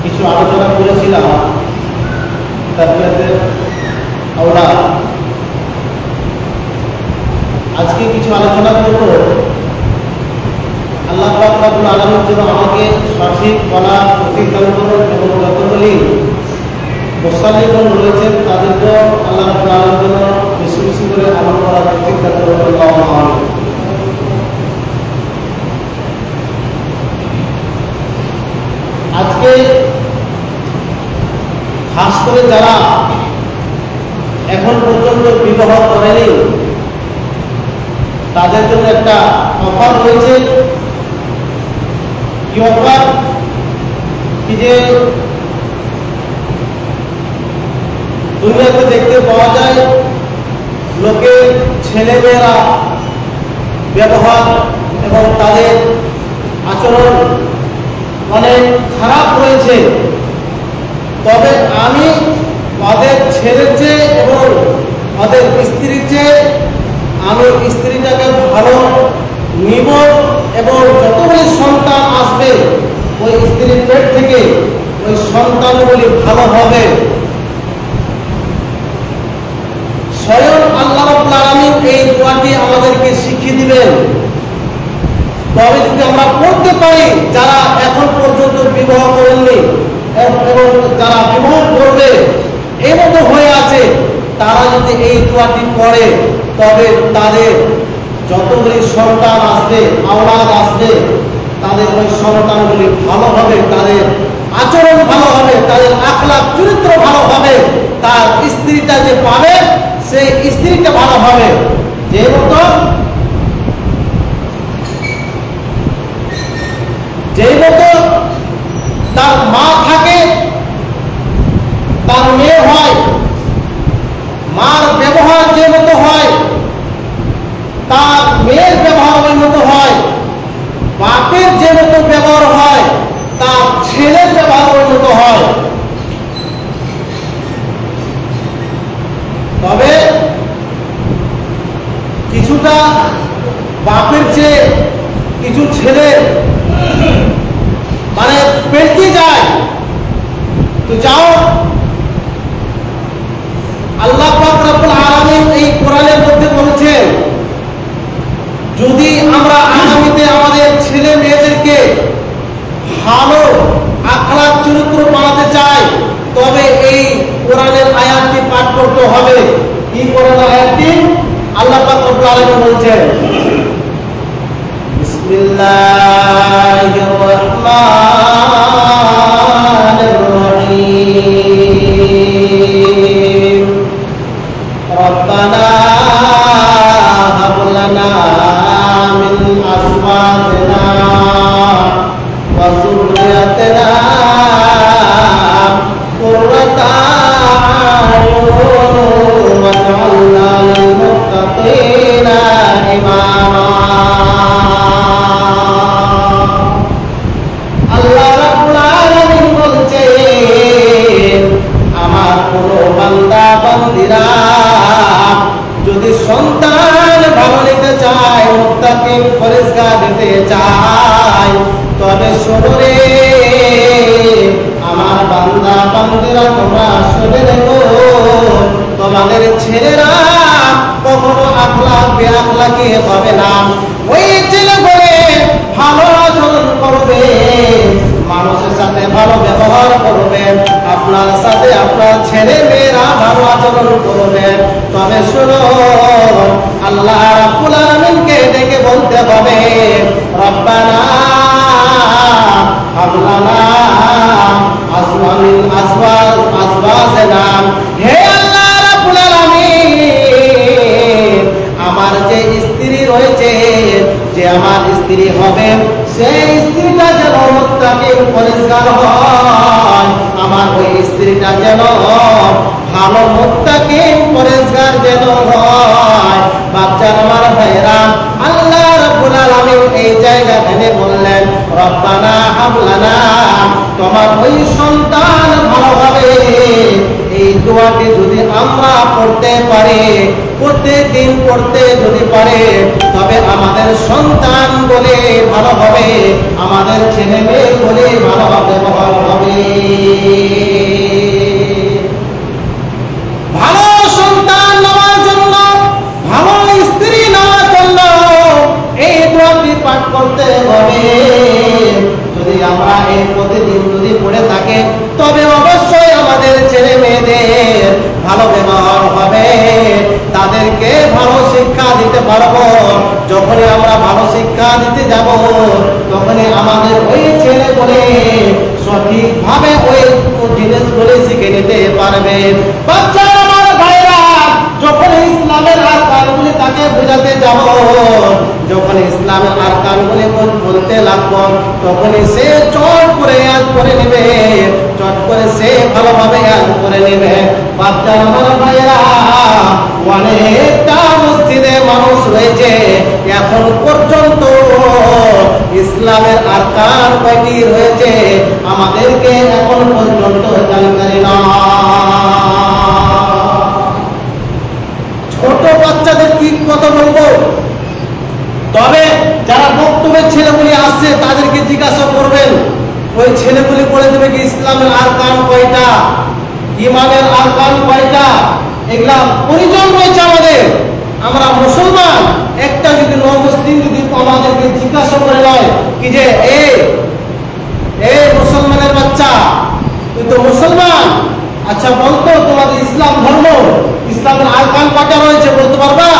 কিছু আলোচনা করেছিলাম তারবিয়াতের আওলাদ। আজকে কিছু আলোচনা করব আল্লাহ পাক রব্বুল আলামিন যেন আমাকে সঠিক বলা সঠিক দান করুন এবং যতগুলি মুসাল্লিগণ রয়েছেন তাদেরকে আল্লাহ রাব্বুল আলামিন যেন বেশি বেশি করে আমল করার তৌফিক দান করুন। আল্লাহুম্মা আমিন। আজকে খাস করে যারা এখন পর্যন্ত বিবাহ করেনি তাদের জন্য একটা অফার রয়েছে। কি অফার? কি যে দুনিয়াতে দেখতে পাওয়া যায় লোকের ছেলেমেয়েরা ব্যবহার এবং তাদের আচরণ অনেক খারাপ রয়েছে, তবে আমি ওদের ছেলের চেয়ে এবং ওদের স্ত্রীর চেয়ে আমি স্ত্রীটাকে ভালো নিব এবং যতগুলি সন্তান আসবে ওই স্ত্রীর পেট থেকে ওই সন্তানগুলি ভালো হবে। স্বয়ং আল্লাহ রাব্বুল আলামিন এই দোয়াটি আমাদেরকে শিখিয়ে দিবেন। তবে যদি আমরা পড়তে পারি যারা এখন পর্যন্ত বিবাহ করেননি এবং যারা বিবাহ করবে এই মতো হয়ে আছে, তারা যদি এই দোয়াটি পড়ে তবে তাদের যতগুলি সন্তান আসবে আওলাদ আসবে তাদের ওই সন্তানগুলি ভালো হবে, তাদের আচরণ ভালো হবে, তাদের আখলাক চরিত্র ভালো হবে, তার স্ত্রীটা যে পাবে সেই স্ত্রীটা ভালো হবে। যেই মতো তার মা থাকে তার মেয়ে হয়, মার ব্যবহার যে মতো হয় তার মেয়ের ব্যবহার ওই মতো হয়, বাপের যে মতো ব্যবহার হয় তার ছেলের ব্যবহার ওই মতো হয়। তবে একটা বাপের চেয়ে কিছু ছেলে মানে পেটে যায়, তো যাও আল্লাহ পাক রব্বুল আলামিন এই কোরআনের মধ্যে বলছেন, যদি আমরা আগামীতে আমাদের ছেলে মেয়েদেরকে ভালো আখলাক চরিত্র বানাতে চাই, তবে এই কোরআনের আয়াতটি পাঠ করতে হবে। এই কোরআনের আয়াতটি আল্লাহ পাক রব্বুল আলামিন বলছেন, বিসমিল্লাহির রহমানির রহিম, রব্বানা হাব লানা মিন আজওয়াজিনা ওয়া যুররিয়াতিনা কুররাতা আ'য়ুন ওয়াজ'আলনা লিল মুত্তাকিনা ইমামা। আল্লাহ রাব্বুল আলামিন বলছেন, আমার কোন বান্দা বান্দীরা যদি সন্তান ভালো নিতে চায়, মুত্তাকিন পরিষ্কার দিতে চায়, তবে শোনো রে আমার বান্দা বান্দীরা, তোমরা শুনে দেখো, তোমাদের ছেলেরা কখনো আখলাক বেআখলাকি হবে না। ওই ছেলে বলে ভালো আচরণ করবে, মানুষের সাথে ভালো ব্যবহার করবে, আপনার সাথে আপনার ছেলে মেয়েরা ভালো আচরণ করবে। তবে শুনো, আল্লাহ রাব্বুল আলামিনকে ডেকে বলতে হবে, রব্বানা হাব লানা আজওয়াজিনা, হে আল্লাহ রাব্বুল আলামিন, আমার যে স্ত্রী রয়েছে, যে আমার স্ত্রী হবে, সেই স্ত্রীটা যেন মুত্তাকিন পরিষ্কার হয়, আমার ওই স্ত্রীটা যেন ভালো মুত্তাকিন পরিষ্কার যেন হয়। বাচ্চার আমার ভাইরা, আল্লাহ রাব্বুল আলামিন এই জায়গা থেকে বললেন, রব্বানা হাব লানা, তোমার ওই সন্তান ভালো হবে। এই দোয়াটি যদি আমরা পড়তে পারি, প্রত্যেকদিন পড়তে যদি পারে, তবে আমাদের সন্তান বলে ভালো হবে, আমাদের ছেলে মেয়ে বলে ভালো হবে। ভালো সন্তান নেওয়ার জন্য, ভালো স্ত্রী নেওয়ার জন্য এই দোয়াটি পাঠ করতে হবে। যদি আমরা এই প্রতিদিন যদি পড়ে থাকি, তবে অবশ্যই আমাদের ছেলে মেয়েদের ভালো ব্যবহার হবে, তাদেরকে ভালো শিক্ষা দিতে পারবো। যখনই আমরা ভালো শিক্ষা দিতে যাব, তখনই আমাদের ওই ছেলে বলে সঠিকভাবে ওই জিনিসগুলি শিখে নিতে পারবে। বাচ্চা আমার ভাইরা, যখন ইসলামের আরকানগুলি তাকে বোঝাতে যাব, যখন ইসলামের আরকানগুলি বলতে লাগবো, তখনই সে চট করে ইয়াদ করে নেবে, চট করে সে ভালোভাবে ইয়াদ করে নেবে। বাচ্চা আমার ভাইরা, অনেকটা মসজিদে মানুষ রয়েছে এখন পর্যন্ত ইসলামের আরকান কয়টি রয়েছে আমাদেরকে এখন পর্যন্ত জানকারি না। ছোট বাচ্চাদের কি কথা বলবো, তবে যারা বক্তব্যের ছেলেগুলি আসছে তাদেরকে জিজ্ঞাসা করবেন, ওই ছেলেগুলি বলে দেবে কি ইসলামের আরকান কয়টা, ইমানের আরকান কয়টা, এগুলা পরিচয় রয়েছে আমাদের। আমরা মুসলমান, একটা যদি মুসলিম যদি আমাদেরকে জিজ্ঞাসা করে নয় কি যে এ মুসলমানের বাচ্চা, তুই তো মুসলমান, আচ্ছা বলতো তোমাদের ইসলাম ধর্ম, ইসলামের আরকান কয়টা রয়েছে বলতে পারবা?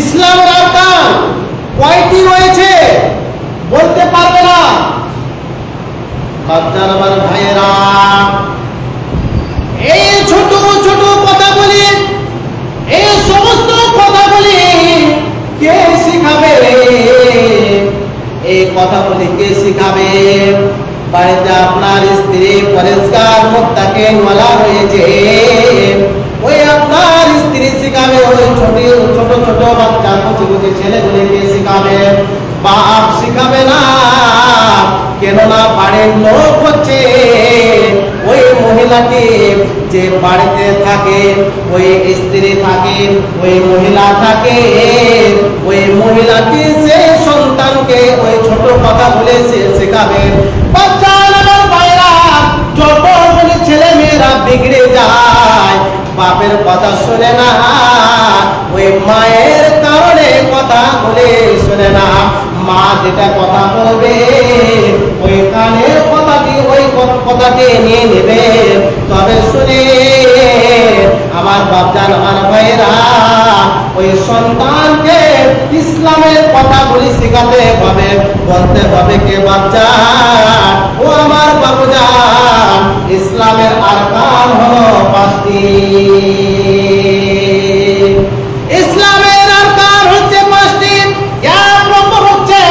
ইসলামের আরকান কয়টি রয়েছে বলতে পারবে না। বাচ্চার আমার ভাইয়েরা, এই ছোট ছোট কথা বলি, এই সমস্ত কথা বলি কে শিখাবে? এই কথা বলি কে শিখাবে? বাড়িতে আপনার স্ত্রী পরিষ্কার মুত্তাকিন ওয়ালা হয়েছে, ওই আপনার স্ত্রী শিখাবে, ওই ছোট ছোট বাচ্চা কুচি কুচি ছেলেগুলিকে শিখাবে, বাপ শিখাবে না। কেননা বাড়ির লোক হচ্ছে ওই মহিলা মহিলাটি যে বাড়িতে থাকে, ওই স্ত্রী থাকে, ওই মহিলা থাকে, ওই মহিলাটি সেই সন্তানকে ওই ছোট কথা বলে শেখাবে। যতগুলি ছেলে মেয়েরা বিগড়ে যায়, বাপের কথা শুনে না, ওই মায়ের কারণে কথা বলে শুনে না। মা যেটা কথা বলবে ওই কানের কথাটি ওই কথাটি নিয়ে নেবে, তবে শুনে আমার বাপজান আমার ভাইরা ওই সন্তানকে ইসলামের কথাগুলি শেখাতে হবে, বলতে হবে কে বাপজান ও আমার বাবুজান, ইসলামের আরকান হলো 5টি। ইসলামের আরকান হচ্ছে 5টি। এক নম্বর হচ্ছে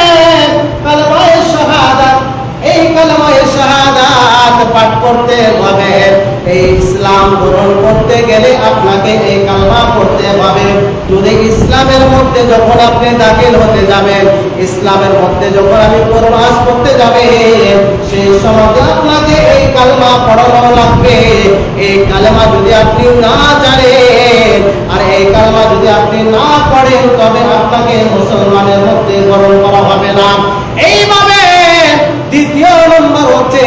কালেমায়ে শাহাদাত। এই কালেমায়ে শাহাদাত পাঠ করতে হবে। এই ইসলাম গ্রহণ করতে গেলে আপনাকে এই কালেমা পড়তে হবে। যদি ইসলামের মধ্যে যখন আপনি দাখিল হতে যাবেন, ইসলামের মধ্যে যখন আমি প্রবেশ করতে যাবে, সেই সময় আপনাকে এই কালেমা পড়ানো লাগবে। এই কালেমা যদি আপনি না জানেন আর এই কালেমা যদি আপনি না পড়েন, তবে আপনাকে মুসলমানের মধ্যে গ্রহণ করা হবে না। এইভাবে দ্বিতীয় নম্বর হচ্ছে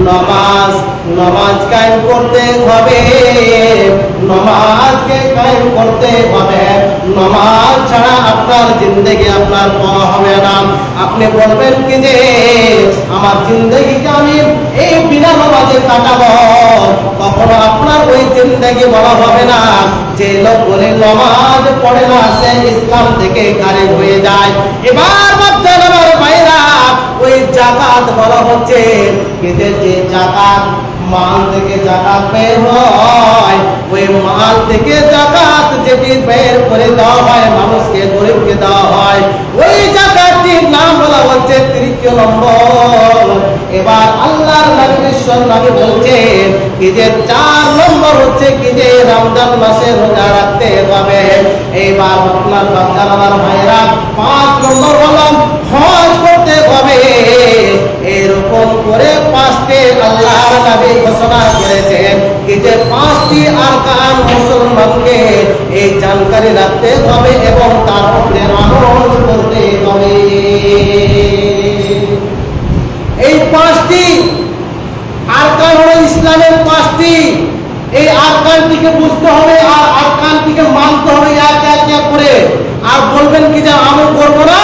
নামাজ। নামাজ কায়েম করতে হবে, নামাজকে কায়েম করতে হবে। নামাজ ছাড়া আপনার জিন্দেগি আপনার পাওয়া হবে না। আপনি বলবেন কি যে আমার জিন্দেগিকে আমি এই বিনা নামাজে কাটাবো, কখনো আপনার ওই জিন্দেগি বলা হবে না। যে লোক বলে নামাজ পড়ে না সে ইসলাম থেকে খারিজ হয়ে যায়। এবার বাচ্চারা আমার ভাইরা ওই যাকাত বলা হচ্ছে, কিন্তু যে যাকাত মাল থেকে যাকাত বের হয়, ওই মাল থেকে যাকাত যেটি বের করে দেওয়া হয় মানুষকে, গরিবকে দেওয়া হয়, ওই যাকাতটির নাম বলা হচ্ছে তৃতীয় নম্বর। এবার আল্লাহর নবী বিশ্বর নবী বলছেন কি যে 4 নম্বর হচ্ছে কি যে রমজান মাসে রোজা রাখতে হবে। এইবার আপনার বাচ্চারা আমার ভাইরা 5 নম্বর হলো হজ করতে হবে। এরকম করে 5টি আল্লাহর নবী ঘোষণা করেছেন কি যে 5টি আরকান মুসলমানকে এই জানকারি রাখতে হবে এবং তার উপরে আমল করতে হবে। এই 5টি আরকান হলো ইসলামের 5টি। এই আরকানটিকে বুঝতে হবে আর আরকানটিকে মানতে হবে এক এক করে। আর বলবেন কি যে আমল করবো না,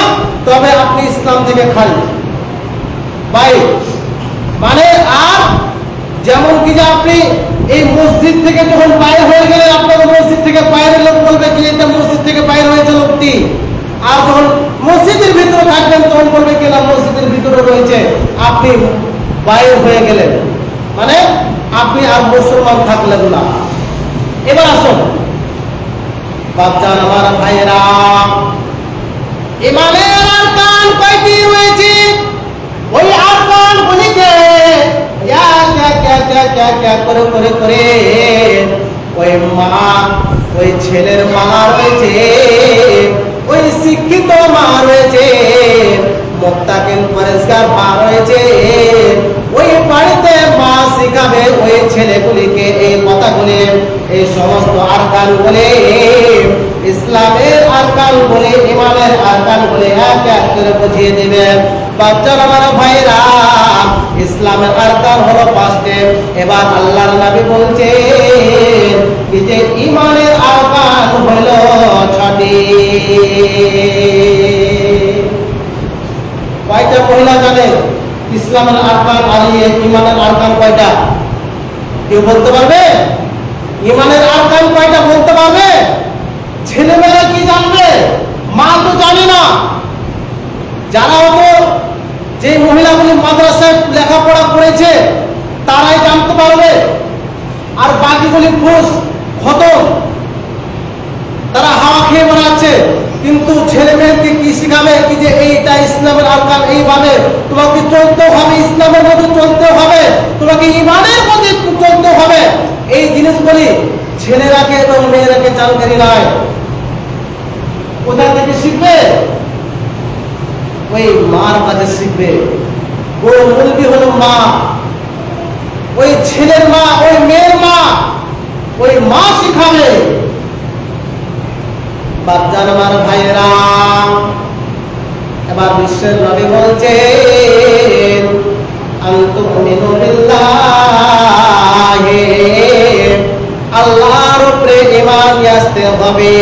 তবে আপনি ইসলাম থেকে খালি ভাই। মানে আর যেমন কি যে আপনি এই মসজিদ থেকে যখন বাইরে হয়ে গেলেন, আপনার মসজিদ থেকে বাইরে লোক বলবে কি এটা মসজিদ থেকে বাইরে হয়েছে লোকটি। আর যখন মসজিদের ভিতরে থাকবেন তখন বলবে কি না মসজিদের ভিতরে রয়েছে, আপনি বাইরে হয়ে গেলেন, মানে আপনি আর মুসলমান থাকলেন না। এবার আসুন বাচ্চান আমার ভাইয়েরা, ইমানের আরকান কয়টি রয়েছে? ওই আরকান গুলিকে করে করে করে ওই মা, ওই ছেলের মা রয়েছে, ওই শিক্ষিত মা রয়েছে, মুত্তাকিন পরিষ্কার মা রয়েছে, ওই বাড়িতে মা শিখাবে ওই ছেলেগুলিকে এই কথাগুলি, এই সমস্ত আরকান বলে, ইসলামের আরকান বলে, ইমানের আরকান বলে এক এক করে বুঝিয়ে দিবেন। বাচ্চারা আমার ভাইরা, ইসলামের আরকান হলো 5টি। এবার আল্লাহর নবী বলছেন যে ইমানের আরকান হলো 6টি। কয়টা মহিলা জানে ইসলামের আরকান আর ইমানের আরকান কয়টা? কেউ বলতে পারবে? ইমানের আরকান কয়টা বলতে পারবে? ছেলেমেয়েরা কি জানবে? মা তো জানে না। যারা হতো যে মহিলাগুলি মাদ্রাসায় লেখাপড়া করেছে তারাই জানতে পারবে, আর বাকিগুলি ঘুষ খতম, তারা হাওয়া খেয়ে বেড়াচ্ছে। কিন্তু ছেলে মেয়েকে কি শিখাবে কি যে এইটা ইসলামের আরকান, এইভাবে তোমাকে চলতে হবে, ইসলামের মধ্যে চলতে হবে, তোমাকে ইমানের মধ্যে চলতে হবে। এই জিনিসগুলি ছেলেরাকে এবং মেয়েরাকে জানকারি নাই। কোথা থেকে শিখবে? ওই মার কাছে শিখবে। বড় মুরব্বী হলো মা। ওই ছেলের মা, ওই মেয়ের মা, ওই মা শিখাবে। বাচ্চার আমার ভাইয়েরা, এবার বিশ্বের নবী বলছেন আনতুমিনু বিল্লাহি, আল্লাহর উপরে ঈমান আসতে হবে।